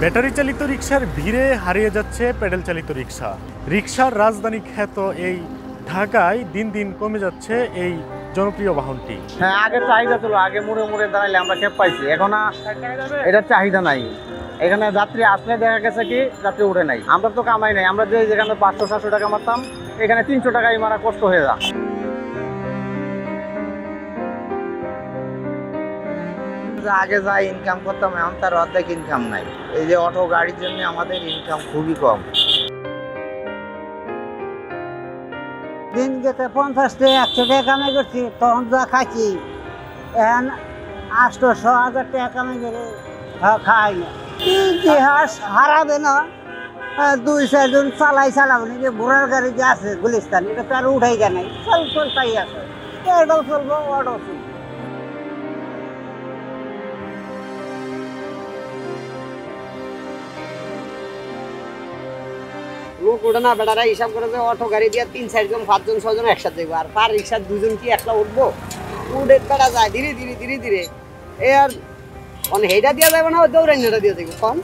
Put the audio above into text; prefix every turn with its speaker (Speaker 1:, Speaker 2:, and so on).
Speaker 1: Battery চালিত রিকশার ভিড়ে হারিয়ে যাচ্ছে প্যাডেল চালিত রিকশা। রিকশার রাজধানী খ্যাত এই ঢাকায় দিন দিন কমে যাচ্ছে এই জনপ্রিয় বাহনটি।
Speaker 2: হ্যাঁ, আগে চাহিদা ছিল, আগে মুড়ে মুড়ে দাঁড়াইলে আমরা খেপ পাইছি, এখন এটার চাহিদা নাই। এখানে যাত্রী আসলে দেখা গেছে কি যাত্রী উঠে নাই। আমরা তো কামাই নাই, আমরা যেখানে 500-700 টাকা মারতাম এখানে 300 টাকাই মারা কষ্ট হয়ে যায়। আগে যা ইনকাম করতাম এখন তার অর্ধেক ইনকাম নাই। এই যে অটো গাড়ির জন্য আমাদের ইনকাম খুবই কম।
Speaker 3: দিন গেছে 50 টাকা 100 টাকা কামাই করছি, তখন যা খাইছি এখন 800-1000 টাকা কামাই করে খাই না। ইতিহাস হারাবে না, 2-4 জন চালাবে না। যে ঘোড়ার গাড়ি যে আছে গুলিস্তান, এটা তো আর উঠাই যায় নাই, চলতাই আছে। এটাও চলবো, ওটাও চলবো।
Speaker 4: লোক ওঠে না, বেটারা হিসাব করে যে অটো গাড়ি দিয়ে 3-4 জন 5 জন 6 জন একসাথে যাবো, আর পার রিক্সার 2 জন কি একলা উঠবো? উঠে বেটা যায় ধীরে ধীরে ধীরে ধীরে। এ আর হেটা দিয়া যাবে না, দৌড়াইনাটা দিয়ে যাবো কম।